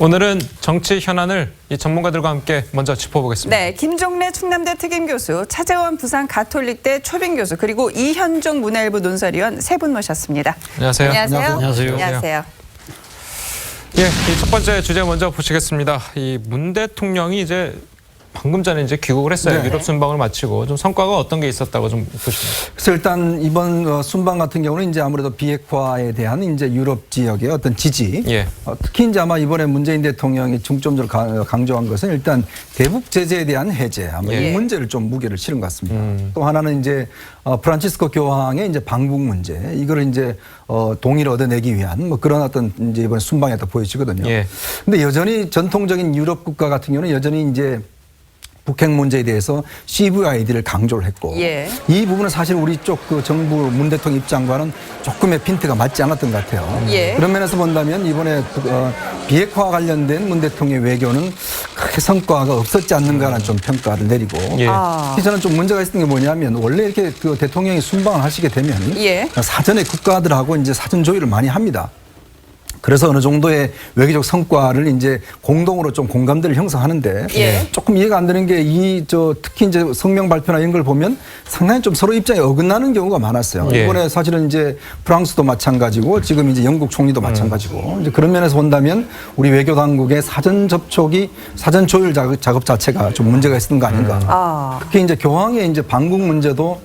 오늘은 정치 현안을 이 전문가들과 함께 먼저 짚어보겠습니다. 네, 김종래 충남대 특임교수, 차재원 부산 가톨릭대 초빙교수, 그리고 이현종 문화일보 논설위원 세 분 모셨습니다. 안녕하세요. 안녕하세요. 안녕하세요. 예, 이 첫 번째 주제 먼저 보시겠습니다. 이 문 대통령이 이제 방금 전에 이제 귀국을 했어요. 네. 유럽 순방을 마치고 좀 성과가 어떤 게 있었다고 좀 보십니까? 그래서 일단 이번 순방 같은 경우는 이제 아무래도 비핵화에 대한 이제 유럽 지역의 어떤 지지, 예. 특히 이제 아마 이번에 문재인 대통령이 중점적으로 강조한 것은 일단 대북 제재에 대한 해제, 아마 예. 이 문제를 좀 무게를 실은 것 같습니다. 또 하나는 이제 프란치스코 교황의 이제 방북 문제, 이거를 이제 동의를 얻어내기 위한 뭐 그런 어떤 이제 이번 순방에 다 보여지거든요. 예. 근데 여전히 전통적인 유럽 국가 같은 경우는 여전히 이제 북핵 문제에 대해서 CVID를 강조를 했고, 예. 이 부분은 사실 우리 쪽 그 정부 문 대통령 입장과는 조금의 핀트가 맞지 않았던 것 같아요. 예. 그런 면에서 본다면 이번에 비핵화 관련된 문 대통령의 외교는 크게 성과가 없었지 않는가라는 좀 평가를 내리고, 예. 특히 저는 좀 문제가 있었던 게 뭐냐면 원래 이렇게 그 대통령이 순방을 하시게 되면 예. 사전에 국가들하고 이제 사전 조율을 많이 합니다. 그래서 어느 정도의 외교적 성과를 이제 공동으로 좀 공감대를 형성하는데, 예. 조금 이해가 안 되는 게 특히 이제 성명 발표나 이런 걸 보면 상당히 좀 서로 입장이 어긋나는 경우가 많았어요. 예. 이번에 사실은 이제 프랑스도 마찬가지고 지금 이제 영국 총리도 마찬가지고, 이제 그런 면에서 본다면 우리 외교 당국의 사전 접촉이 사전 조율 작업 자체가 좀 문제가 있었던 거 아닌가. 특히 이제 교황의 이제 방북 문제도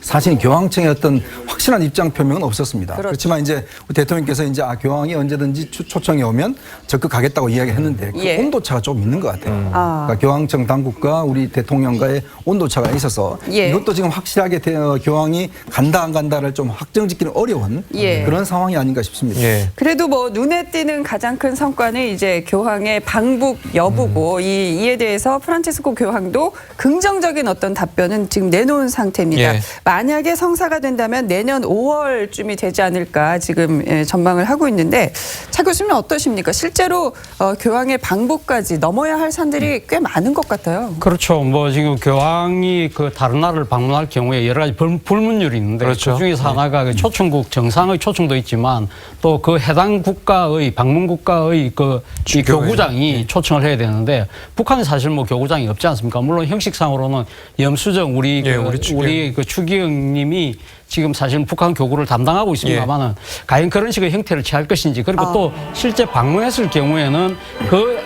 사실 교황청의 어떤 확실한 입장 표명은 없었습니다. 그렇죠. 그렇지만 이제 우리 대통령께서 이제 교황이 언제든지 초청이 오면 적극하겠다고 이야기했는데 그 예. 온도차가 좀 있는 것 같아요. 그러니까 교황청 당국과 우리 대통령과의 온도차가 있어서 예. 이것도 지금 확실하게 교황이 간다 안 간다를 좀 확정짓기는 어려운 예. 그런 상황이 아닌가 싶습니다. 예. 그래도 뭐 눈에 띄는 가장 큰 성과는 이제 교황의 방북 여부고 이에 대해서 프란치스코 교황도 긍정적인 어떤 답변은 지금 내놓은 상태입니다. 예. 만약에 성사가 된다면 내년 5월쯤이 되지 않을까 지금 전망을 하고 있는데, 차 교수님 어떠십니까? 실제로 교황의 방북까지 넘어야 할 산들이 꽤 많은 것 같아요. 그렇죠. 뭐 지금 교황이 그 다른 나라를 방문할 경우에 여러 가지 불문율이 있는데, 그렇죠. 그중에서 하나가 그 초청국 정상의 초청도 있지만 또 그 해당 국가의 방문 국가의 이 교구장이 초청을 해야 되는데, 북한은 사실 뭐 교구장이 없지 않습니까? 물론 형식상으로는 염수정 우리 예, 우리 그 추기경님이 지금 사실 북한 교구를 담당하고 있습니다만은 과연 그런 식의 형태를 취할 것인지, 그리고 또 실제 방문했을 경우에는 그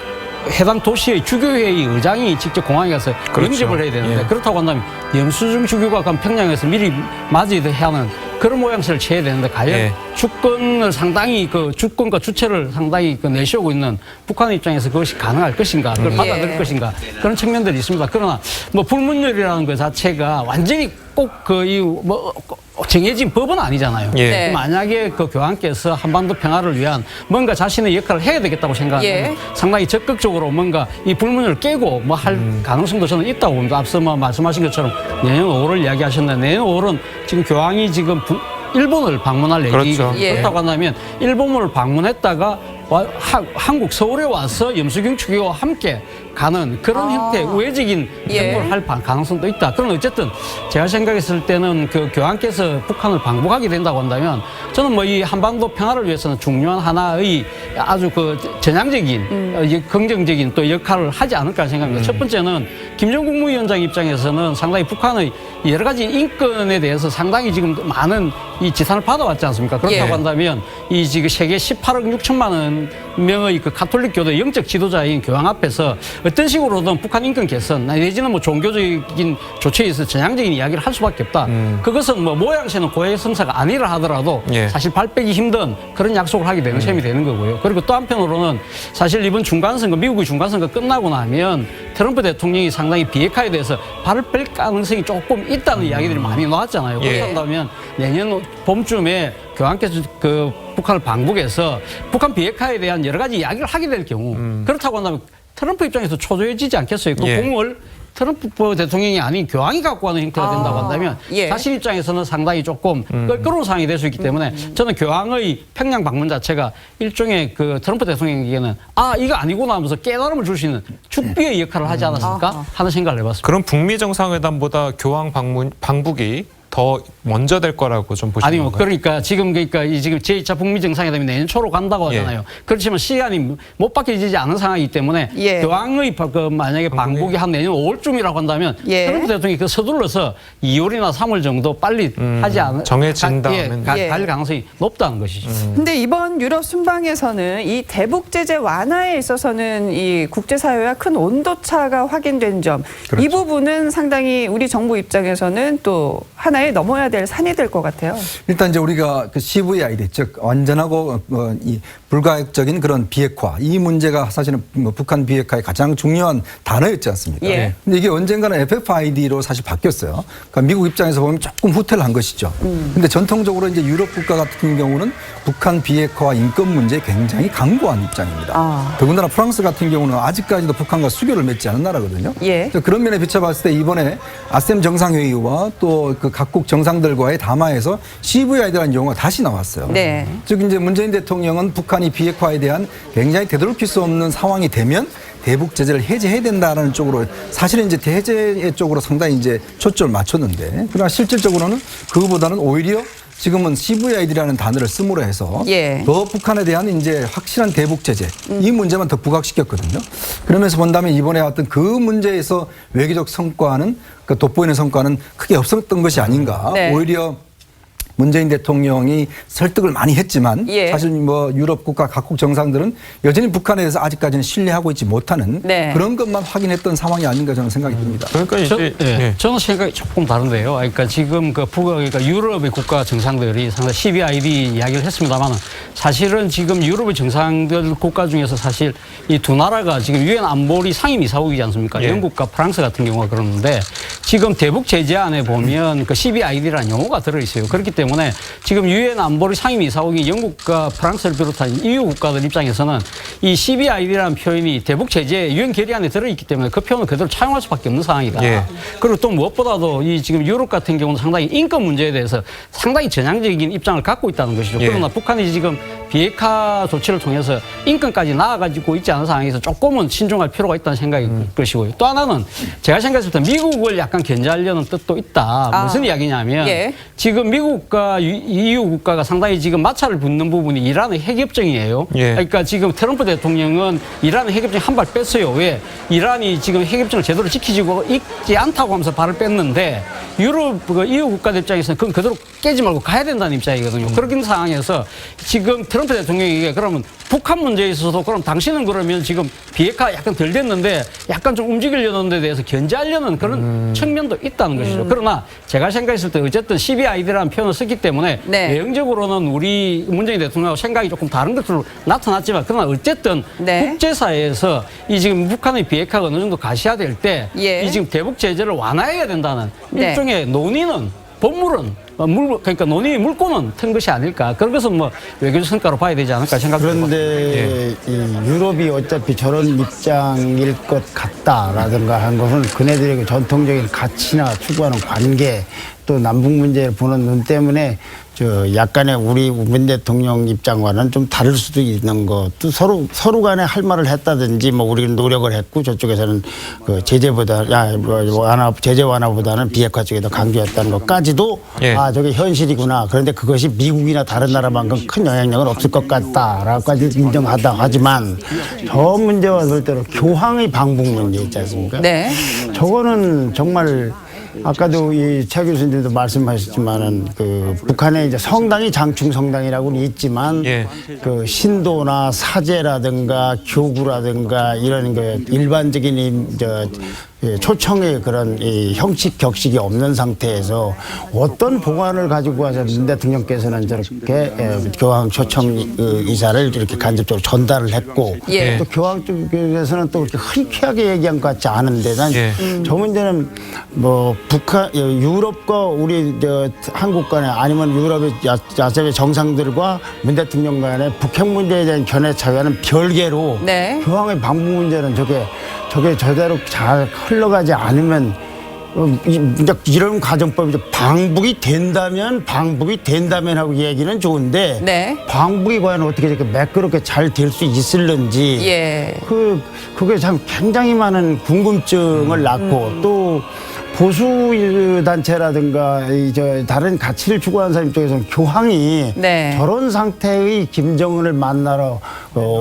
해당 도시의 주교회의 의장이 직접 공항에 가서 그렇죠. 영접을 해야 되는데, 예. 그렇다고 한다면 염수중 주교가 그럼 평양에서 미리 맞이해야 하는 그런 모양새를 취해야 되는데, 과연 예. 주권을 상당히 주권과 주체를 상당히 내세우고 있는 북한 입장에서 그것이 가능할 것인가, 그걸 받아들일 것인가, 그런 측면들이 있습니다. 그러나 뭐 불문율이라는 것 자체가 완전히 꼭 정해진 법은 아니잖아요. 예. 네. 만약에 그 교황께서 한반도 평화를 위한 뭔가 자신의 역할을 해야 되겠다고 생각하면 예. 상당히 적극적으로 뭔가 이 불문을 깨고 뭐 할 가능성도 저는 있다고 봅니다. 앞서 말씀하신 것처럼 내년 5월을 이야기하셨는데, 내년 5월은 지금 교황이 지금 일본을 방문할 그렇죠. 얘기거든요. 예. 그렇다고 한다면 일본을 방문했다가 한국 서울에 와서 염수경 추기와 함께 가는 그런 형태의 우회적인 예. 행보를 할 가능성도 있다. 그럼 어쨌든 제가 생각했을 때는 그 교황께서 북한을 방북하게 된다고 한다면, 저는 뭐 이 한반도 평화를 위해서는 중요한 하나의 아주 전향적인 긍정적인 또 역할을 하지 않을까 생각합니다. 첫 번째는 김정국 국무위원장 입장에서는 상당히 북한의 여러 가지 인권에 대해서 상당히 지금 많은 이 지탄을 받아왔지 않습니까? 그렇다고 예. 한다면 이 지금 세계 18억 6천만 원 명의 그 가톨릭 교도의 영적 지도자인 교황 앞에서 어떤 식으로든 북한 인권 개선 내지는 뭐 종교적인 조치에 있어서 전향적인 이야기를 할 수밖에 없다. 그것은 뭐 모양새는 고해성사가 아니라 하더라도 예. 사실 발 빼기 힘든 그런 약속을 하게 되는 셈이 되는 거고요. 그리고 또 한편으로는 사실 이번 중간선거, 미국의 중간선거 끝나고 나면 트럼프 대통령이 상당히 비핵화에 대해서 발을 뺄 가능성이 조금 있다는 이야기들이 많이 나왔잖아요. 예. 그렇다면 내년 봄쯤에 교황께서 그 북한을 방북해서 북한 비핵화에 대한 여러 가지 이야기를 하게 될 경우, 그렇다고 한다면 트럼프 입장에서 초조해지지 않겠어요? 그 예. 공을 트럼프 대통령이 아닌 교황이 갖고 가는 형태가 된다고 한다면 예. 자신 입장에서는 상당히 조금 껄끄러운 상황이 될 수 있기 때문에 저는 교황의 평양 방문 자체가 일종의 그 트럼프 대통령에게는 이거 아니구나 하면서 깨달음을 줄 수 있는 축비의 역할을 하지 않았을까 하는 생각을 해봤습니다. 그럼 북미 정상회담보다 교황 방북이 더 먼저 될 거라고 좀 보시는 아니요. 건가요? 그러니까 지금 이 지금 제2차 북미 정상회담이 내년 초로 간다고 하잖아요. 그렇지만 시간이 못 바뀌지 않은 상황이기 때문에 예. 교황의 만약에 방북이 한 내년 5월쯤이라고 한다면 예. 트럼프 대통령이 그 서둘러서 2월이나 3월 정도 빨리 하지 않은 정해진다면. 갈 가능성이 높다는 것이죠. 근데 이번 유럽 순방에서는 이 대북 제재 완화에 있어서는 이 국제사회와 큰 온도차가 확인된 점, 이 부분은 상당히 우리 정부 입장에서는 또 하나의 넘어야 될 산이 될 것 같아요. 일단 이제 우리가 그 CVID 즉 완전하고 이 불가역적인 그런 비핵화 이 문제가 사실은 북한 비핵화의 가장 중요한 단어였지 않습니까? 예. 근데 이게 언젠가는 FFID로 사실 바뀌었어요. 그러니까 미국 입장에서 보면 조금 후퇴를 한 것이죠. 근데 전통적으로 이제 유럽 국가 같은 경우는 북한 비핵화와 인권 문제에 굉장히 강고한 입장입니다. 더군다나 프랑스 같은 경우는 아직까지도 북한과 수교를 맺지 않은 나라거든요. 예. 그래서 그런 면에 비춰봤을 때 이번에 아셈 정상회의와 또 그 각국 정상들과의 담화에서 CVID라는 용어가 다시 나왔어요. 네. 즉 이제 문재인 대통령은 북한이 비핵화에 대한 굉장히 되돌릴 수 없는 상황이 되면 대북 제재를 해제해야 된다는 쪽으로 사실은 이제 해제 쪽으로 상당히 이제 초점을 맞췄는데 그러나 실질적으로는 그거보다는 오히려 지금은 CVID라는 단어를 쓰므로 해서 예. 더 북한에 대한 이제 확실한 대북 제재 이 문제만 더 부각시켰거든요. 그러면서 본다면 이번에 어떤 그 문제에서 외교적 성과는 그 돋보이는 성과는 크게 없었던 것이 아닌가. 네. 오히려 문재인 대통령이 설득을 많이 했지만 예. 사실 뭐 유럽 국가 각국 정상들은 여전히 북한에 대해서 아직까지는 신뢰하고 있지 못하는 네. 그런 것만 확인했던 상황이 아닌가 저는 생각이 듭니다. 그러니까 이제 저는 생각이 조금 다른데요. 그러니까 지금 그러니까 유럽의 국가 정상들이 상당히 CVID 이야기를 했습니다만은 사실은 지금 유럽의 정상들 국가 중에서 사실 이 두 나라가 지금 유엔 안보리 상임이사국이지 않습니까? 예. 영국과 프랑스 같은 경우가 그러는데 지금 대북 제재안에 보면 그 CVID라는 용어가 들어 있어요. 그렇기 때문에 지금 유엔 안보리 상임이사국이 영국과 프랑스를 비롯한 EU 국가들 입장에서는 이 CVID라는 표현이 대북 제재 유엔 결의안에 들어있기 때문에 그 표현을 그대로 차용할 수밖에 없는 상황이다. 예. 그리고 또 무엇보다도 이 지금 유럽 같은 경우는 상당히 인권 문제에 대해서 상당히 전향적인 입장을 갖고 있다는 것이죠. 예. 그러나 북한이 지금 비핵화 조치를 통해서 인권까지 나아가지고 있지 않은 상황에서 조금은 신중할 필요가 있다는 생각이 것이고요. 또 하나는 제가 생각했을 때 미국을 약간 견제하려는 뜻도 있다. 무슨 이야기냐면 예. 지금 미국과 EU 국가가 상당히 지금 마찰을 붙는 부분이 이란의 핵협정이에요. 예. 그러니까 지금 트럼프 대통령은 이란의 핵협정 한 발 뺐어요. 왜? 이란이 지금 핵협정을 제대로 지키지고 있지 않다고 하면서 발을 뺐는데 유럽 EU 국가들 입장에서는 그건 그대로 깨지 말고 가야 된다는 입장이거든요. 그런 상황에서 지금 트럼프 대통령에게 그러면 북한 문제에 있어서도 그럼 당신은 그러면 지금 비핵화 약간 덜 됐는데 약간 좀 움직이려는 데 대해서 견제하려는 그런 측면도 있다는 것이죠. 그러나 제가 생각했을 때 어쨌든 CVID라는 표현을 썼기 때문에 네. 내용적으로는 우리 문재인 대통령하고 생각이 조금 다른 것으로 나타났지만 그러나 어쨌든 네. 국제사회에서 이 지금 북한의 비핵화가 어느 정도 가시화될 때 이 예. 지금 대북 제재를 완화해야 된다는 네. 일종의 논의는 법물은 그러니까 논의 물꼬는 튼 것이 아닐까. 그런 것은 뭐 외교적 성과로 봐야 되지 않을까 생각합니다. 그런데 이 유럽이 어차피 저런 입장일 것 같다라든가 한 것은 그네들의 전통적인 가치나 추구하는 관계 또 남북 문제를 보는 눈 때문에 저 약간의 우리 문 대통령 입장과는 좀 다를 수도 있는 것도 서로 간에 할 말을 했다든지 뭐 우리는 노력을 했고 저쪽에서는 그 제재보다 제재 완화보다는 비핵화 쪽에 더 강조했다는 것까지도 예. 아 저게 현실이구나. 그런데 그것이 미국이나 다른 나라만큼 큰 영향력은 없을 것 같다라고까지 인정하다 하지만 저 문제와 별도로 교황의 방북 문제 있지 않습니까? 네. 저거는 정말 아까도 이 차 교수님도 말씀하셨지만은 그 북한에 이제 성당이 장충 성당이라고는 있지만 예. 그 신도나 사제라든가 교구라든가 이런 그 일반적인 초청의 그런 이 형식 격식이 없는 상태에서 어떤 보관을 가지고 와서 문 대통령께서는 저렇게 교황 초청 이사를 이렇게 간접적으로 전달을 했고 예. 또 교황 쪽에서는 또 그렇게 흔쾌하게 얘기한 것 같지 않은데 난 저 문제는 뭐 북한 유럽과 우리 한국 간에 아니면 유럽의 야세의 정상들과 문 대통령 간에 북핵 문제에 대한 견해 차이와는 별개로 네. 교황의 방북 문제는 저게 제대로 잘 흘러가지 않으면 이런 가정법이 방북이 된다면 하고 얘기는 좋은데 네. 방북이 과연 어떻게 이렇게 매끄럽게 잘 될 수 있을는지 예. 그게 참 굉장히 많은 궁금증을 낳고 또 보수 단체라든가 다른 가치를 추구하는 사람 입장에서는 교황이 네. 저런 상태의 김정은을 만나러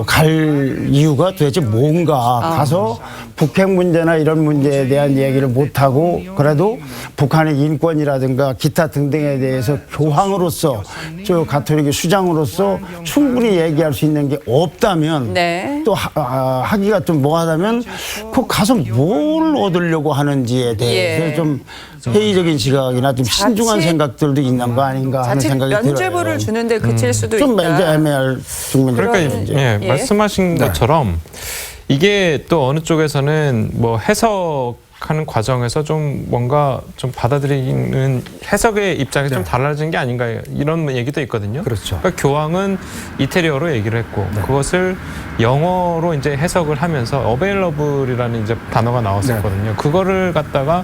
갈 이유가 도대체 뭔가 가서 북핵 문제나 이런 문제에 대한 얘기를 못하고 그래도 북한의 인권이라든가 기타 등등에 대해서 교황으로서 저 가톨릭의 수장으로서 충분히 얘기할 수 있는 게 없다면 네. 또 하기가 좀 뭐하다면 그 가서 뭘 얻으려고 하는지에 대해서 예. 좀 회의적인 시각이나 좀 신중한 자칫- 생각들도 있는 거 아닌가 하는 자칫 생각이 들어요. 면죄부를 주는데 그칠 수도 좀 있다. 애매할 측면이 그러니까 있죠. 예, 예. 말씀하신 네. 것처럼 이게 또 어느 쪽에서는 뭐 해석하는 과정에서 좀 뭔가 좀 받아들이는 해석의 입장이 좀 달라진 게 아닌가 이런 얘기도 있거든요. 그렇죠. 그러니까 교황은 이태리어로 얘기를 했고 그것을 영어로 이제 해석을 하면서 available이라는 이제 단어가 나왔었거든요. 그거를 갖다가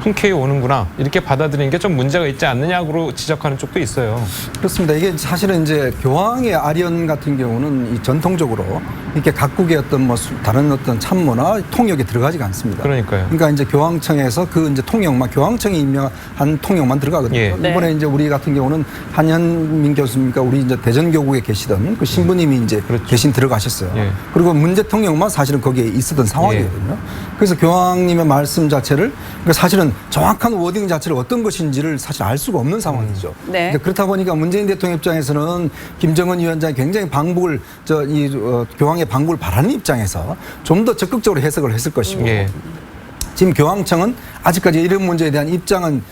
흔쾌히 오는구나 이렇게 받아들이는 게 좀 문제가 있지 않느냐고 지적하는 쪽도 있어요. 그렇습니다. 이게 사실은 이제 교황의 아련 같은 경우는 이 전통적으로 이렇게 각국의 어떤 뭐 다른 어떤 참모나 통역에 들어가지가 않습니다. 그러니까요. 그러니까 이제 교황청에서 그 이제 통역만 교황청이 임명한 통역만 들어가거든요. 예. 네. 이번에 이제 우리 같은 경우는 한현민 교수님과 우리 이제 대전교구에 계시던 그 신부님이 이제 대신 들어가셨어요. 예. 그리고 문제 통역만 사실은 거기에 있었던 상황이거든요. 그래서 교황님의 말씀 자체를 그러니까 사실은 정확한 워딩 자체를 어떤 것인지를 사실 알 수가 없는 상황이죠. 네. 이제 그렇다 보니까 문재인 대통령 입장에서는 김정은 위원장이 굉장히 방북을 교황의 방북을 바라는 입장에서 좀 더 적극적으로 해석을 했을 것이고 예. 지금 교황청은 아직까지 이런 문제에 대한 입장은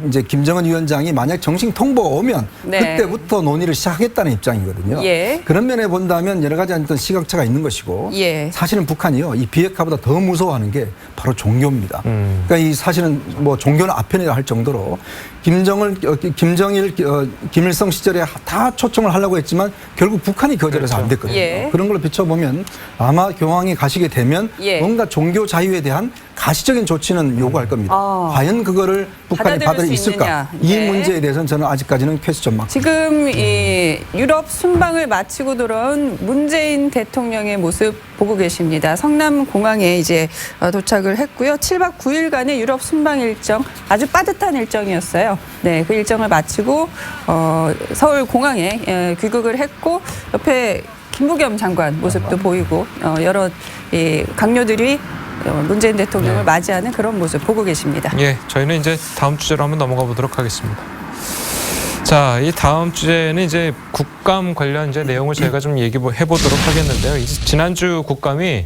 이제 김정은 위원장이 만약 정식 통보가 오면 네. 그때부터 논의를 시작하겠다는 입장이거든요. 예. 그런 면에 본다면 여러 가지 어떤 시각차가 있는 것이고 예. 사실은 북한이요 이 비핵화보다 더 무서워하는 게 바로 종교입니다. 그러니까 이 사실은 뭐 종교는 아편이라 할 정도로 김정일, 김일성 시절에 다 초청을 하려고 했지만 결국 북한이 거절해서 안 됐거든요. 예. 그런 걸로 비춰보면 아마 교황이 가시게 되면 예. 뭔가 종교 자유에 대한 가시적인 조치는 요구할 겁니다. 과연 그거를 북한이 받아들일 받을 수 있을까? 있느냐. 이 네. 문제에 대해서는 저는 아직까지는 퀘스천 마크. 지금 이 유럽 순방을 마치고 돌아온 문재인 대통령의 모습 보고 계십니다. 성남 공항에 이제 도착을 했고요. 7박 9일간의 유럽 순방 일정 아주 빠듯한 일정이었어요. 네, 그 일정을 마치고 서울 공항에 귀국을 했고 옆에 김부겸 장관 모습도 보이고 여러 이 강요들이 문재인 대통령을 맞이하는 그런 모습 보고 계십니다. 예, 저희는 이제 다음 주제로 한번 넘어가 보도록 하겠습니다. 자, 이 다음 주제는 이제 국감 관련 이제 내용을 저희가 좀 얘기해 보도록 하겠는데요. 지난주 국감이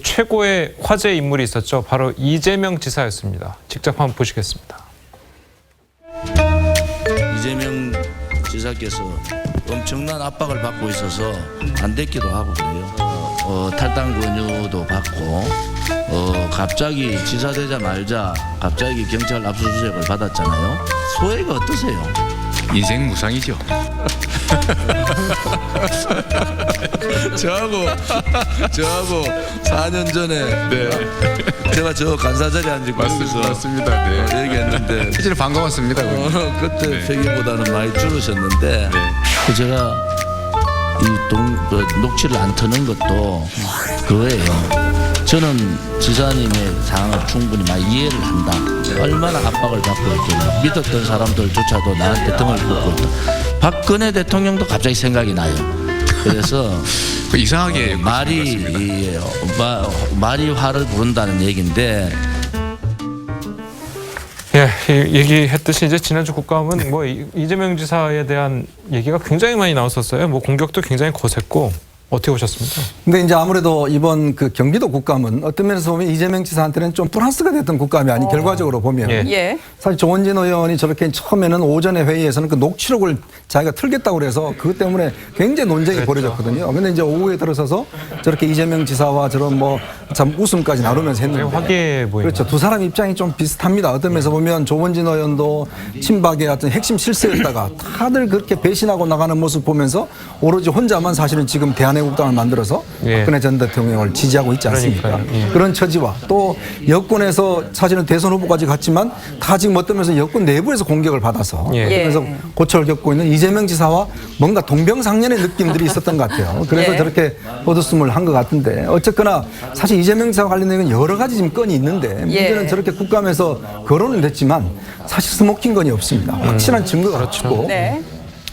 최고의 화제 인물이 있었죠. 바로 이재명 지사였습니다. 직접 한번 보시겠습니다. 이재명 지사께서 엄청난 압박을 받고 있어서 안 됐기도 하고 그래요. 탈당 권유도 받고 갑자기 지사 되자마자 갑자기 경찰 압수수색을 받았잖아요. 소회가 어떠세요? 인생 무상이죠. 저하고 4년 전에 제가 저 간사 자리에 앉고 맞습니다. 네. 얘기했는데 사실 반가웠습니다. 그때 네. 세기보다는 많이 줄으셨는데 그 제가 이 녹취를 안 트는 것도 그거예요. 저는 지사님의 상황을 충분히 많이 이해를 한다. 얼마나 압박을 받고 있길래 믿었던 사람들조차도 나한테 등을 굽고 있다. 박근혜 대통령도 갑자기 생각이 나요. 그래서 이상하게 말이 화를 부른다는 얘기인데 예, 얘기했듯이 이제 지난주 국감은 뭐 이재명 지사에 대한 얘기가 굉장히 많이 나왔었어요. 뭐 공격도 굉장히 거셌고 어떻게 보셨습니까? 근데 이제 아무래도 이번 그 경기도 국감은 어떤 면에서 보면 이재명 지사한테는 좀 플러스가 됐던 국감이 아니 결과적으로 보면 예. 예. 사실 조원진 의원이 저렇게 처음에는 오전에 회의에서는 그 녹취록을 자기가 틀겠다고 그래서 그것 때문에 굉장히 논쟁이 벌어졌거든요. 근데 이제 오후에 들어서서 저렇게 이재명 지사와 저런 뭐 참 웃음까지 나누면서 되게 했는데 화기애 보이네요. 그렇죠. 두 사람 입장이 좀 비슷합니다. 어떤 면에서 보면 조원진 의원도 친박의 어떤 핵심 실세였다가 다들 그렇게 배신하고 나가는 모습 보면서 오로지 혼자만 사실은 지금 대한애국당을 만들어서 예. 박근혜 전 대통령을 지지하고 있지 않습니까? 그러니까요. 예. 그런 처지와 또 여권에서 사실은 대선 후보까지 갔지만 다 지금 어떤 면에서 여권 내부에서 공격을 받아서 예. 그래서 고초를 겪고 있는 이재명 지사와 뭔가 동병상련의 느낌들이 있었던 것 같아요. 그래서 예. 저렇게 헛웃음을 한 것 같은데 어쨌거나 사실 이재명 지사와 관련된 건 여러 가지 지금 건이 있는데 문제는 저렇게 국감에서 거론은 됐지만 사실 스모킹 건이 없습니다. 확실한 증거가 없고 네.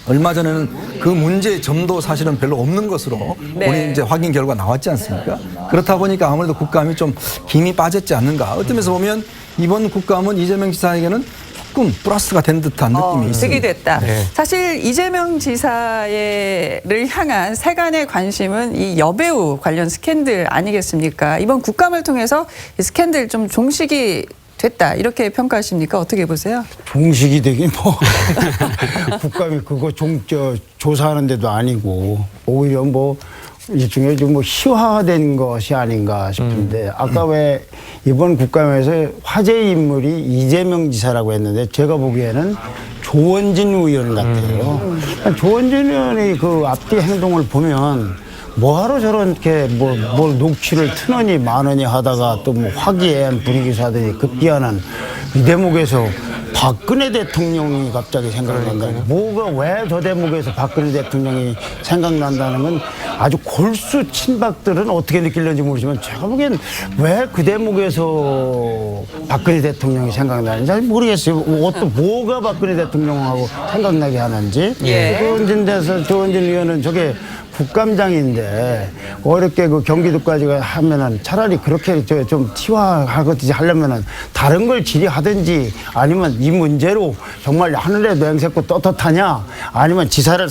얼마 전에는 그 문제의 점도 사실은 별로 없는 것으로 네. 우리 이제 확인 결과 나왔지 않습니까? 그렇다 보니까 아무래도 국감이 좀 힘이 빠졌지 않는가. 어떤 면에서 보면 이번 국감은 이재명 지사에게는 조금 플러스가 된 듯한 느낌이 있습니다. 득이 됐다. 네. 사실 이재명 지사를 향한 세간의 관심은 이 여배우 관련 스캔들 아니겠습니까? 이번 국감을 통해서 이 스캔들 좀 종식이 됐다 이렇게 평가하십니까? 어떻게 보세요? 종식이 되긴 뭐 국감이 그거 조사하는 데도 아니고 오히려 뭐 일종의 좀 뭐 희화화된 것이 아닌가 싶은데 아까 왜 이번 국감에서 화제 인물이 이재명 지사라고 했는데 제가 보기에는 조원진 의원 같아요. 조원진 의원의 그 앞뒤 행동을 보면 뭐하러 저렇게 뭘 녹취를 트느니 마느니 하다가 또 뭐 화기애애한 분위기에서 하더니 급기야는 이 대목에서 박근혜 대통령이 갑자기 생각난다. 뭐가 왜 저 대목에서 박근혜 대통령이 생각난다는 건 아주 골수 친박들은 어떻게 느낄는지 모르지만 제가 보기엔 왜 그 대목에서 박근혜 대통령이 생각나는지 잘 모르겠어요. 어떤 뭐가 박근혜 대통령하고 생각나게 하는지. 예. 조원진 의원은 저게 국감장인데 어렵게 그 경기도까지 하면은 차라리 그렇게 좀 티화하든지 하려면은 다른 걸 질의하든지 아니면 이 문제로 정말 하늘에 맹세코 떳떳하냐 아니면 지사를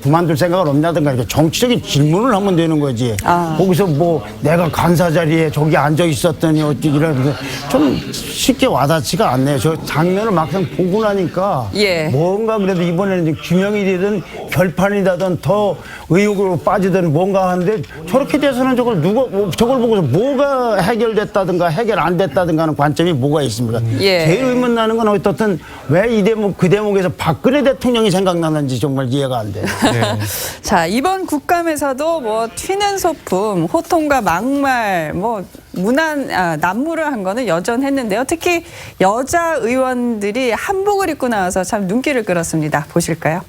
그만둘 생각은 없냐든가 이렇게 정치적인 질문을 하면 되는 거지. 거기서 뭐 내가 간사 자리에 저기 앉아 있었더니 어찌 이런 좀 쉽게 와닿지가 않네요. 저 장면을 막상 보고 나니까 예. 뭔가 그래도 이번에는 규명이 되든 결판이다든 더 의혹으로 빠지든 뭔가 하는데 저렇게 돼서는 저걸 보고서 뭐가 해결됐다든가 해결 안 됐다든가 하는 관점이 뭐가 있습니까? 예. 제일 의문 나는 건 어떻든 왜 이 대목 그 대목에서 박근혜 대통령이 생각나는지 정말 이해가 안 돼요. 자, 이번 국감에서도 뭐 튀는 소품, 호통과 막말, 뭐 난무를 한 거는 여전했는데요. 특히 여자 의원들이 한복을 입고 나와서 참 눈길을 끌었습니다. 보실까요?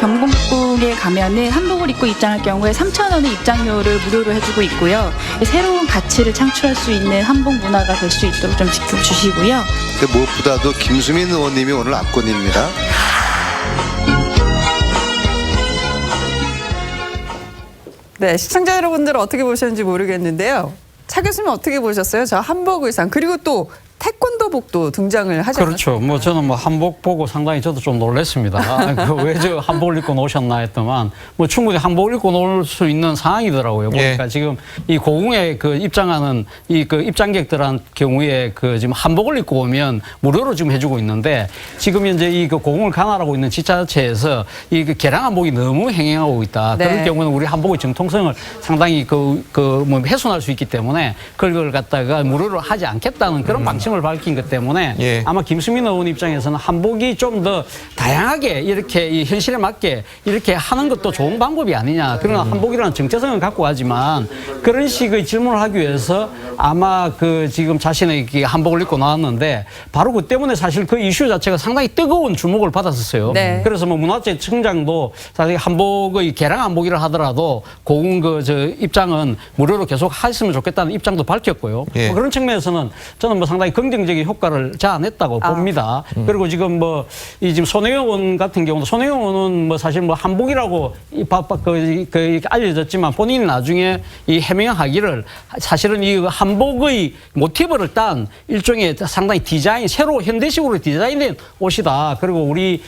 경복궁에 가면은 한복을 입고 입장할 경우에 3,000원의 입장료를 무료로 해주고 있고요. 새로운 가치를 창출할 수 있는 한복 문화가 될 수 있도록 좀 지켜주시고요. 근데 무엇보다도 김수민 의원님이 오늘 압권입니다. 네, 시청자 여러분들은 어떻게 보셨는지 모르겠는데요. 차 교수님 어떻게 보셨어요? 저 한복 의상 그리고 또 태권도복도 등장을 하지 않았어요? 그렇죠. 뭐 저는 뭐 한복 보고 상당히 저도 좀 놀랐습니다. 왜 저 한복을 입고 노셨나 했더만 뭐 충분히 한복을 입고 놀 수 있는 상황이더라고요. 보니까 지금 이 고궁에 그 입장하는 이 그 입장객들한 경우에 그 지금 한복을 입고 오면 무료로 지금 해주고 있는데 지금 현재 이 그 고궁을 관할하고 있는 지자체에서 이 그 개량 한복이 너무 행행하고 있다. 네. 그럴 경우는 우리 한복의 정통성을 상당히 뭐 훼손할 수 있기 때문에 그걸 갖다가 무료로 하지 않겠다는 그런 방침을 밝힌 것 때문에 아마 김수민 의원 입장에서는 한복이 좀 더 다양하게 이렇게 이 현실에 맞게 이렇게 하는 것도 좋은 방법이 아니냐. 그러나 한복이라는 정체성을 갖고 가지만 그런 식의 질문을 하기 위해서 아마 그 지금 자신의 한복을 입고 나왔는데 바로 그 때문에 사실 그 이슈 자체가 상당히 뜨거운 주목을 받았었어요. 네. 그래서 뭐 문화재청장도 사실 한복의 개량 한복이라 하더라도 고궁 저 입장은 무료로 계속 하셨으면 좋겠다는 입장도 밝혔고요. 뭐 그런 측면에서는 저는 뭐 상당히 긍정적인 효과를 자아냈다고 봅니다. 그리고 지금 뭐 이 지금 손혜원 의원 같은 경우도 손혜원 의원은 뭐 사실 뭐 한복이라고 알려졌지만 본인이 나중에 이 해명하기를 사실은 이 한복의 모티브를 딴 일종의 상당히 디자인 새로 현대식으로 디자인된 옷이다. 그리고 우리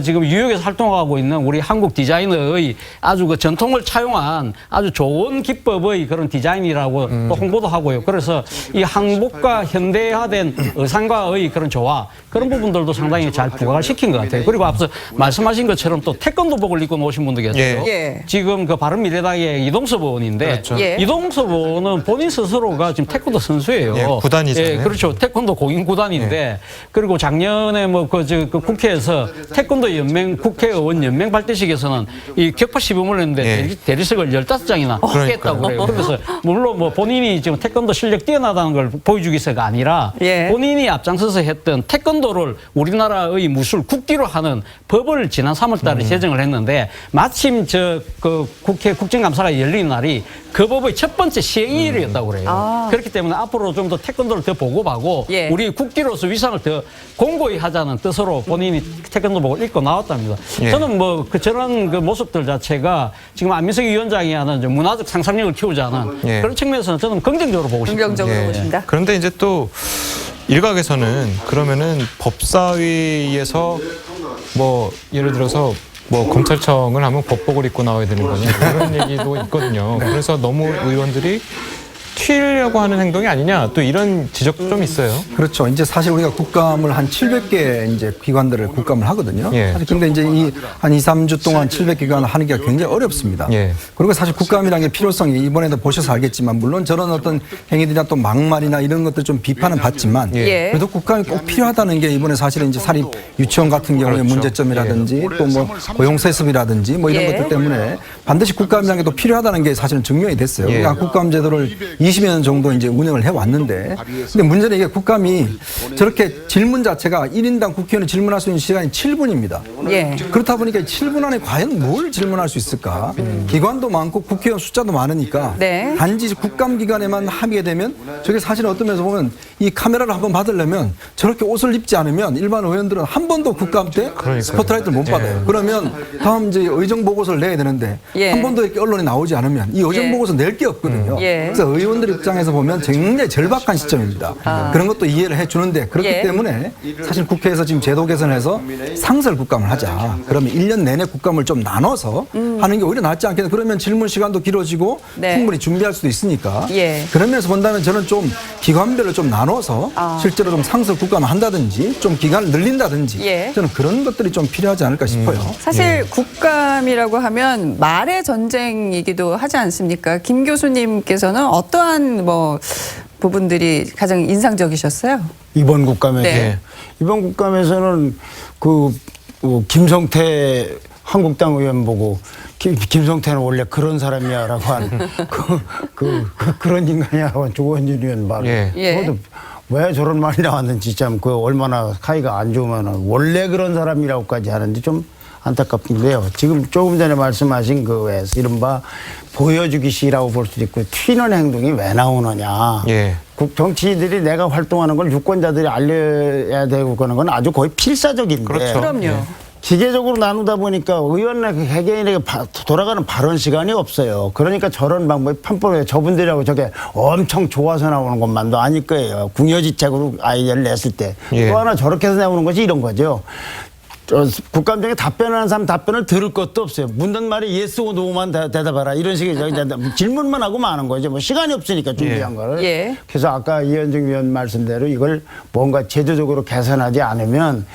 지금 뉴욕에서 활동하고 있는 우리 한국 디자이너의 아주 그 전통을 차용한 아주 좋은 기법의 그런 디자인이라고 또 홍보도 하고요. 그래서 이 한복과 현대화된 의상과의 그런 조화 그런 부분들도 상당히 잘 부각을 시킨 것 같아요. 그리고 앞서 말씀하신 것처럼 또 태권도복을 입고 오신 분도 계세요. 예. 지금 그 바른미래당의 이동섭 의원인데 그렇죠. 예. 이동섭 의원은 본인 스스로가 지금 태권도 선수예요. 예, 구단이잖아요. 그렇죠. 태권도 공인 구단인데 그리고 작년에 뭐 그 국회에서 태권도 연맹 국회의원 연맹 발대식에서는 이 격파 시범을 했는데 예. 대리석을 15장이나 했다고 그래요. 그래서 물론 뭐 본인이 지금 태권도 실력 뛰어나다는 걸 보여주기 위해서가 아니라 예. 본인이 앞장서서 했던 태권도를 우리나라의 무술 국기로 하는 법을 지난 3월 달에 제정을 했는데 마침 그 국회 국정감사가 열린 날이 그 법의 첫 번째 시행일이었다고 그래요. 그렇기 때문에 앞으로 좀 더 태권도를 더 보고하고 예. 우리 국기로서 위상을 더 공고히 하자는 뜻으로 본인이 태권도복을 입고 나왔답니다. 예. 저는 뭐 저런 그 모습들 자체가 지금 안민석 위원장이 하는 좀 문화적 상상력을 키우자는 예. 그런 측면에서는 저는 긍정적으로 보고 싶습니다. 긍정적으로 보신다. 그런데 이제 또 일각에서는 그러면은 법사위에서 뭐 예를 들어서 뭐 검찰청을 하면 법복을 입고 나와야 되는 거냐 이런 얘기도 있거든요. 그래서 너무 의원들이 튀려고 하는 행동이 아니냐 또 이런 지적도 좀 있어요. 그렇죠. 이제 사실 우리가 국감을 한 700개 이제 기관들을 국감을 하거든요. 예. 사실 근데 이제 이 한 2, 3주 동안 700기관을 하는 게 굉장히 어렵습니다. 예. 그리고 사실 국감이라는 게 필요성이 이번에도 보셔서 알겠지만 물론 저런 어떤 행위들이나 또 막말이나 이런 것들 좀 비판은 받지만 예. 그래도 국감이 꼭 필요하다는 게 이번에 사실은 이제 사립 유치원 같은 경우에 그렇죠. 문제점이라든지 또 뭐 고용세습이라든지 뭐 이런 예. 것들 때문에 반드시 국감이라는 게 또 필요하다는 게 사실은 증명이 됐어요. 예. 그러니까 국감제도를 20여 년 정도 이제 운영을 해 왔는데 근데 문제는 이게 국감이 저렇게 질문 자체가 1인당 국회의원이 질문할 수 있는 시간이 7분입니다. 예. 그렇다 보니까 7분 안에 과연 뭘 질문할 수 있을까? 기관도 많고 국회의원 숫자도 많으니까 네. 단지 국감 기간에만 하게 되면 저게 사실 어떤 면에서 보면 이 카메라를 한번 받으려면 저렇게 옷을 입지 않으면 일반 의원들은 한 번도 국감 때 스포트라이트를 못 받아요. 그러면 다음 이제 의정 보고서를 내야 되는데 예. 한 번도 이렇게 언론에 나오지 않으면 이 의정 예. 보고서 낼 게 없거든요. 예. 그래서 의원들 입장에서 보면 굉장히 절박한 시점입니다. 그런 것도 이해를 해주는데 그렇기 예. 때문에 사실 국회에서 지금 제도 개선해서 상설 국감을 하자. 그러면 1년 내내 국감을 좀 나눠서 하는 게 오히려 낫지 않겠나. 그러면 질문 시간도 길어지고 네. 충분히 준비할 수도 있으니까. 예. 그런 면에서 본다면 저는 좀 기관별로 좀 나눠서 실제로 좀 상설 국감을 한다든지 좀 기간을 늘린다든지 예. 저는 그런 것들이 좀 필요하지 않을까 싶어요. 사실 국감이라고 하면 말의 전쟁이기도 하지 않습니까? 김 교수님께서는 어떠한 뭐 부분들이 가장 인상적이셨어요? 이번 국감에서 네. 이번 국감에서는 김성태 한국당 의원 보고 김성태는 원래 그런 사람이야라고 한 그런 인간이라고 한 조원진 의원 말. 예. 예. 그것도 왜 저런 말이 나왔는지 참 그 얼마나 사이가 안 좋으면 원래 그런 사람이라고까지 하는지 좀 안타깝은데요. 지금 조금 전에 말씀하신 그 이른바 보여주기식이라고 볼 수도 있고 튀는 행동이 왜 나오느냐. 예. 정치인들이 내가 활동하는 걸 유권자들이 알려야 되고 그러는 건 아주 거의 필사적인데. 그렇죠. 그럼요. 기계적으로 나누다 보니까 의원의 개개인에게 돌아가는 발언 시간이 없어요. 그러니까 저런 방법이 편법해요. 저분들하고 저게 엄청 좋아서 나오는 것만도 아닐 거예요. 궁여지책으로 아이디어를 냈을 때. 예. 또 하나 저렇게 해서 나오는 것이 이런 거죠. 국감 중에 답변하는 사람 답변을 들을 것도 없어요. 묻는 말이 예스고 노만 대답하라 이런 식의 질문만 하고 마는 거죠. 뭐 시간이 없으니까 준비한 거를. 예. 그래서 아까 이현정 위원 말씀대로 이걸 뭔가 제도적으로 개선하지 않으면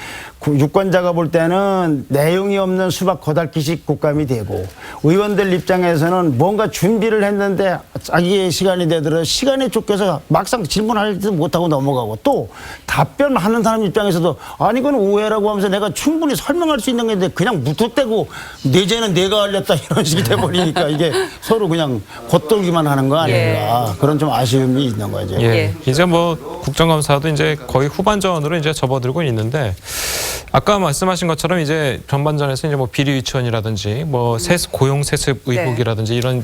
유권자가 볼 때는 내용이 없는 수박 거달기식 국감이 되고 의원들 입장에서는 뭔가 준비를 했는데 자기의 시간이 되더라도 시간에 쫓겨서 막상 질문하지도 못하고 넘어가고 또 답변하는 사람 입장에서도 아니 이건 오해라고 하면서 내가 충분히 설명할 수 있는 건데 그냥 무턱대고 내 죄는 내가 알렸다 이런 식이 돼버리니까 이게 서로 그냥 겉돌기만 하는 거 아닌가. 그런 좀 아쉬움이 있는 거죠. 예. 이제 뭐 국정감사도 이제 거의 후반전으로 이제 접어들고 있는데 아까 말씀하신 것처럼 이제 전반전에서 이제 뭐 비리 유치원이라든지 뭐 고용 세습 의혹이라든지 이런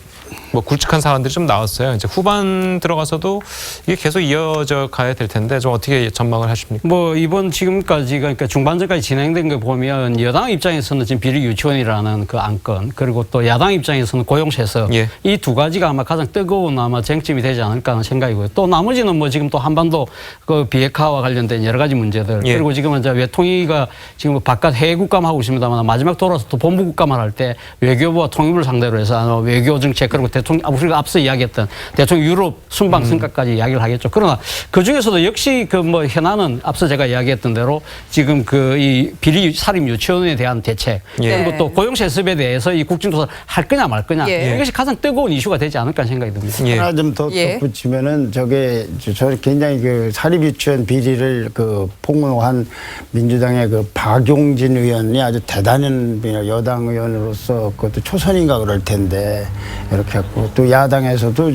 뭐 굵직한 사안들이 좀 나왔어요. 이제 후반 들어가서도 이게 계속 이어져 가야 될 텐데 좀 어떻게 전망을 하십니까? 뭐 이번 지금까지 그러니까 중반전까지 진행된 거 보면 여당 입장에서는 지금 비리 유치원이라는 그 안건 그리고 또 야당 입장에서는 고용세습 예. 이 두 가지가 아마 가장 뜨거운 아마 쟁점이 되지 않을까 하는 생각이고요. 또 나머지는 뭐 지금 또 한반도 그 비핵화와 관련된 여러 가지 문제들 예. 그리고 지금은 이제 외통위가 제가 지금 뭐 바깥 해외 국감 하고 있습니다만 마지막 돌아서 또 본부 국감을 할 때 외교부와 통일부를 상대로 해서 외교 정책 그리고 대통령 우리가 앞서 이야기했던 대통령 유럽 순방 성과까지 이야기를 하겠죠. 그러나 그 중에서도 역시 그 뭐 현안은 앞서 제가 이야기했던 대로 지금 그 이 비리 사립 유치원에 대한 대책 그리고 또 고용 세습에 대해서 이 국정조사를 할 거냐 말 거냐 이것이 가장 뜨거운 이슈가 되지 않을까 생각이 듭니다. 하나 좀 더 덧붙이면은 저게 저 굉장히 그 사립 유치원 비리를 그 폭로한 민주당의 그 박용진 의원이 아주 대단한 여당 의원으로서 그것도 초선인가 그럴 텐데 이렇게 했고 또 야당에서도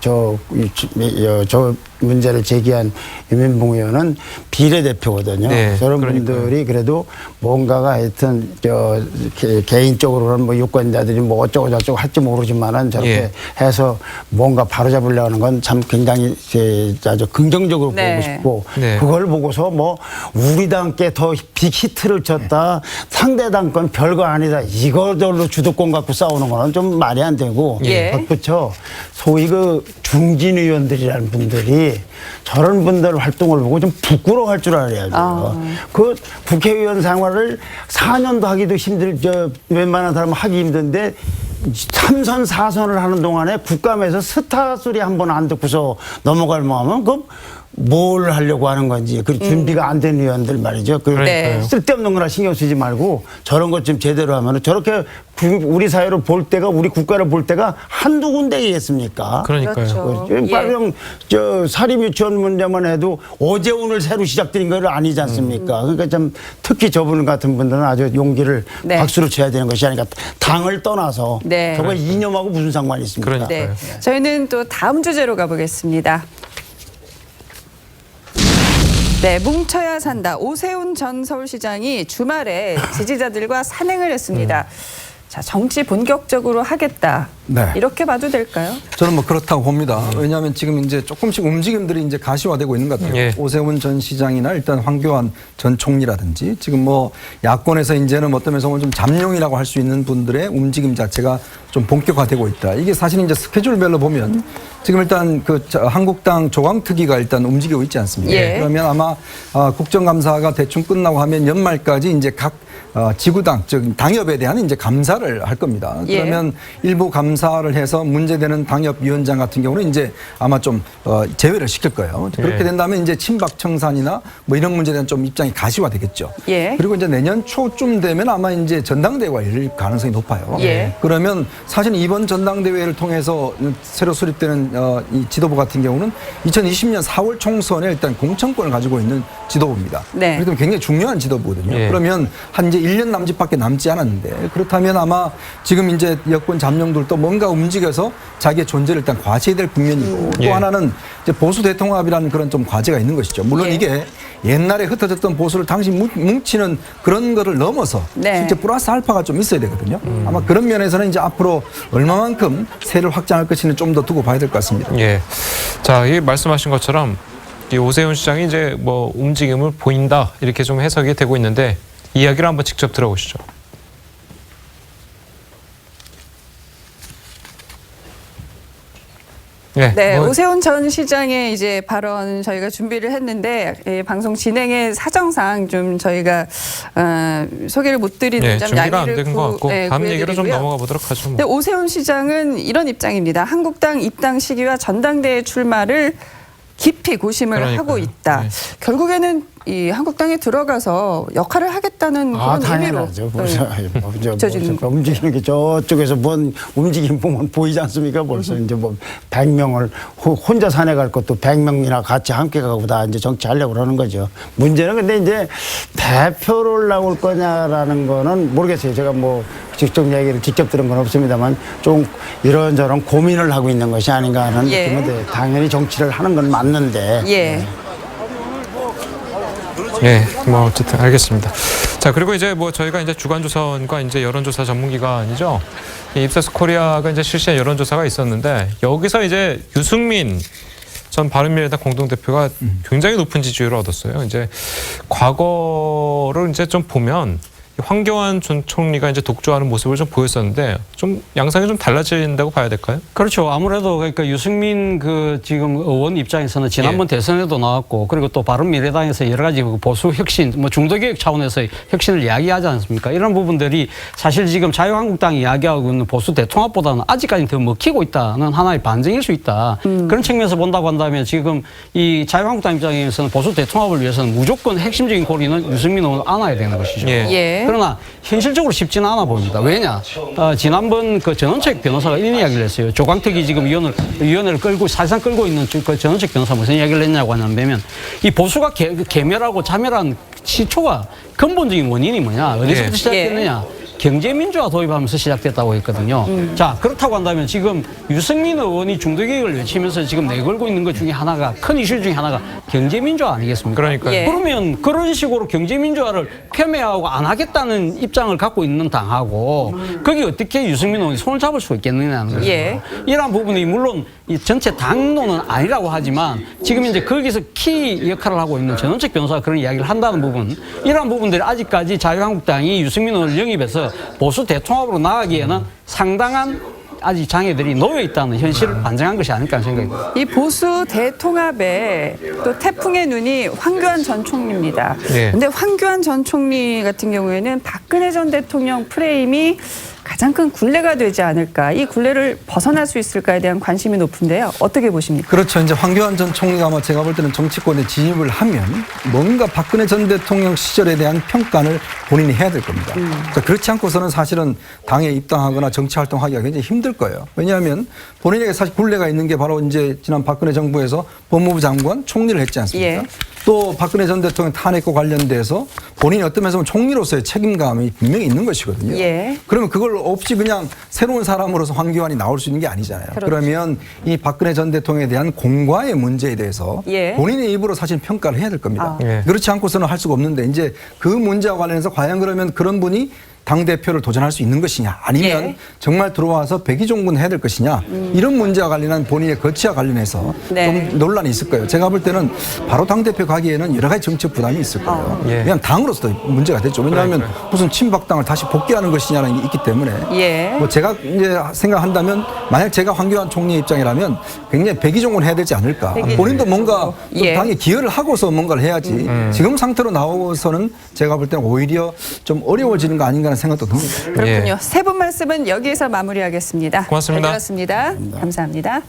저 문제를 제기한 유민봉 의원은 비례대표거든요. 네, 저런 그러니까요. 분들이 그래도 뭔가가 하여튼 개인적으로는 뭐 유권자들이 뭐 어쩌고 저쩌고 할지 모르지만은 저렇게 해서 뭔가 바로잡으려고 하는 건 참 굉장히 아주 긍정적으로 보고 싶고 그걸 보고서 뭐 우리 당께 더 빅히트를 쳤다 상대 당 건 별거 아니다 이거들로 주도권 갖고 싸우는 거는 좀 말이 안 되고 덧붙여 소위 그 중진 의원들이라는 분들이 저런 분들 활동을 보고 좀 부끄러워할 줄 알아야죠. 그 국회의원 생활을 4년도 하기도 웬만한 사람은 하기 힘든데 3선 4선을 하는 동안에 국감에서 스타 소리 한 번 안 듣고서 넘어갈 만하면 그 뭘 하려고 하는 건지 그 준비가 안 된 의원들 말이죠. 그 쓸데없는 거나 신경 쓰지 말고 저런 것 좀 제대로 하면 저렇게 우리 사회를 볼 때가 우리 국가를 볼 때가 한두 군데겠습니까? 그러니까요. 가령 저 사립 유치원 문제만 해도 어제 오늘 새로 시작된 건 아니지 않습니까? 그러니까 좀 특히 저분 같은 분들은 아주 용기를 박수로 쳐야 되는 것이 아니라 당을 떠나서 저거 이념하고 무슨 상관이 있습니까? 저희는 또 다음 주제로 가보겠습니다. 네, 뭉쳐야 산다. 오세훈 전 서울시장이 주말에 지지자들과 산행을 했습니다. 자, 정치 본격적으로 하겠다. 이렇게 봐도 될까요? 저는 뭐 그렇다고 봅니다. 왜냐하면 지금 이제 조금씩 움직임들이 이제 가시화되고 있는 것 같아요. 오세훈 전 시장이나 일단 황교안 전 총리라든지 지금 뭐 야권에서 이제는 어떤 면에서 좀 잠룡이라고 할 수 있는 분들의 움직임 자체가 좀 본격화되고 있다. 이게 사실 이제 스케줄별로 보면 지금 일단 그 한국당 조광특위가 일단 움직이고 있지 않습니까? 그러면 아마 국정감사가 대충 끝나고 하면 연말까지 이제 각 지구당, 즉 당협에 대한 이제 감사를 할 겁니다. 그러면 일부 감사를 해서 문제되는 당협위원장 같은 경우는 이제 아마 좀 제외를 시킬 거예요. 그렇게 된다면 이제 친박 청산이나 뭐 이런 문제에 대한 좀 입장이 가시화되겠죠. 그리고 이제 내년 초쯤 되면 아마 이제 전당대회가 열릴 가능성이 높아요. 그러면 사실 이번 전당대회를 통해서 새로 수립되는 이 지도부 같은 경우는 2020년 4월 총선에 일단 공천권을 가지고 있는 지도부입니다. 그렇기 때문에 굉장히 중요한 지도부거든요. 그러면 한 이제 1년 남짓밖에 남지 않았는데 그렇다면 아마 지금 이제 여권 잠룡들도 뭔가 움직여서 자기의 존재를 일단 과시해야 될 국면이고 또 하나는 이제 보수 대통합이라는 그런 좀 과제가 있는 것이죠. 물론 이게 옛날에 흩어졌던 보수를 당시 뭉치는 그런 거를 넘어서 실제 플러스 알파가 좀 있어야 되거든요. 아마 그런 면에서는 이제 앞으로 얼마만큼 세를 확장할 것인지 좀 더 두고 봐야 될 것 같습니다. 자, 이 말씀하신 것처럼 이 오세훈 시장이 이제 뭐 움직임을 보인다 이렇게 좀 해석이 되고 있는데 이야기를 한번 직접 들어보시죠. 오세훈 전 시장의 이제 발언 저희가 준비를 했는데 방송 진행의 사정상 좀 저희가 소개를 못 드리는 점 준비가 안 된 것 같고 다음 얘기로 좀 넘어가 보도록 하죠. 근데 오세훈 시장은 이런 입장입니다. 한국당 입당 시기와 전당대회 출마를 깊이 고심을 하고 있다. 결국에는 이 한국당에 들어가서 역할을 하겠다는 그런 의미로 움직이는 게 저쪽에서 뭔 움직임 보면 보이지 않습니까? 벌써 이제 뭐 100명을 혼자 산에 갈 것도 100명이나 같이 함께 가고 다 이제 정치하려고 그러는 거죠. 문제는 근데 이제 대표를 나올 거냐라는 거는 모르겠어요. 제가 뭐 직접 얘기를 직접 들은 건 없습니다만 좀 이런저런 고민을 하고 있는 것이 아닌가 하는 느낌인데 당연히 정치를 하는 건 맞는데. 뭐 어쨌든 알겠습니다. 자, 그리고 이제 뭐 저희가 이제 주간조선과 이제 여론조사 전문기관이죠. 입세스 코리아가 이제 실시한 여론조사가 있었는데 여기서 이제 유승민 전 바른미래당 공동대표가 굉장히 높은 지지율을 얻었어요. 이제 과거를 이제 좀 보면 황교안 전 총리가 이제 독주하는 모습을 좀 보였었는데 좀 양상이 좀 달라진다고 봐야 될까요? 그렇죠. 아무래도 그러니까 유승민 그 지금 의원 입장에서는 지난번 대선에도 나왔고 그리고 또 바른미래당에서 여러 가지 그 보수 혁신, 뭐 중도개혁 차원에서 혁신을 이야기하지 않습니까? 이런 부분들이 사실 지금 자유한국당이 이야기하고 있는 보수 대통합보다는 아직까지 더 먹히고 있다는 하나의 반증일 수 있다. 그런 측면에서 본다고 한다면 지금 이 자유한국당 입장에서는 보수 대통합을 위해서는 무조건 핵심적인 고리는 유승민 의원을 안아야 되는 것이죠. 예. 그러나 현실적으로 쉽지는 않아 보입니다. 왜냐? 지난번 그 전원책 변호사가 이런 이야기를 했어요. 조광택이 지금 위원회를 끌고 사실상 끌고 있는 그 전원책 변호사 무슨 이야기를 했냐고 하냐면 이 보수가 개멸하고 자멸한 시초가 근본적인 원인이 뭐냐? 어디서부터 시작됐느냐? 경제민주화 도입하면서 시작됐다고 했거든요. 자, 그렇다고 한다면 지금 유승민 의원이 중도개혁을 외치면서 지금 내걸고 있는 것 중에 하나가 큰 이슈 중에 하나가 경제민주화 아니겠습니까? 그러니까요. 예. 그러면 그런 식으로 경제민주화를 폄훼하고 안 하겠다는 입장을 갖고 있는 당하고 거기 어떻게 유승민 의원이 손을 잡을 수 있겠느냐는 거죠. 예. 이러한 부분이 물론 이 전체 당론은 아니라고 하지만 지금 이제 거기서 키 역할을 하고 있는 전원책 변호사가 그런 이야기를 한다는 부분, 이러한 부분들이 아직까지 자유한국당이 유승민 의원을 영입해서 보수 대통합으로 나가기에는 상당한 아직 장애들이 놓여 있다는 현실을 반증한 것이 아닐까 하는 생각이 듭니다. 이 보수 대통합에 또 태풍의 눈이 황교안 전 총리입니다. 그런데 황교안 전 총리 같은 경우에는 박근혜 전 대통령 프레임이 가장 큰 굴레가 되지 않을까. 이 굴레를 벗어날 수 있을까에 대한 관심이 높은데요. 어떻게 보십니까? 그렇죠. 이제 황교안 전 총리가 아마 제가 볼 때는 정치권에 진입을 하면 뭔가 박근혜 전 대통령 시절에 대한 평가를 본인이 해야 될 겁니다. 자, 그렇지 않고서는 사실은 당에 입당하거나 정치 활동하기가 굉장히 힘들 거예요. 왜냐하면 본인에게 사실 굴레가 있는 게 바로 이제 지난 박근혜 정부에서 법무부 장관 총리를 했지 않습니까? 예. 또 박근혜 전 대통령 탄핵과 관련돼서 본인이 어떤 면에서 보면 총리로서의 책임감이 분명히 있는 것이거든요. 예. 그러면 그걸 없이 그냥 새로운 사람으로서 황교안이 나올 수 있는 게 아니잖아요. 그렇죠. 그러면 이 박근혜 전 대통령에 대한 공과의 문제에 대해서 예. 본인의 입으로 사실 평가를 해야 될 겁니다. 예. 그렇지 않고서는 할 수가 없는데 이제 그 문제와 관련해서 과연 그러면 그런 분이 당대표를 도전할 수 있는 것이냐 아니면 예. 정말 들어와서 백의종군 해야 될 것이냐 이런 문제와 관련한 본인의 거치와 관련해서 네. 좀 논란이 있을 거예요. 제가 볼 때는 바로 당대표 가기에는 여러 가지 정책 부담이 있을 거예요. 예. 왜냐하면 당으로서도 문제가 됐죠. 왜냐하면 무슨 친박당을 다시 복귀하는 것이냐는 게 있기 때문에 예. 뭐 제가 이제 생각한다면 만약 제가 황교안 총리 입장이라면 굉장히 백의종군 해야 되지 않을까. 본인도 뭔가 좀 예. 당에 기여를 하고서 뭔가를 해야지 지금 상태로 나오고서는 제가 볼 때는 오히려 좀 어려워지는 거 아닌가 하는 생각도 듭니다. 그렇군요. 세 분 말씀은 여기에서 마무리하겠습니다. 고맙습니다. 잘 들었습니다. 감사합니다.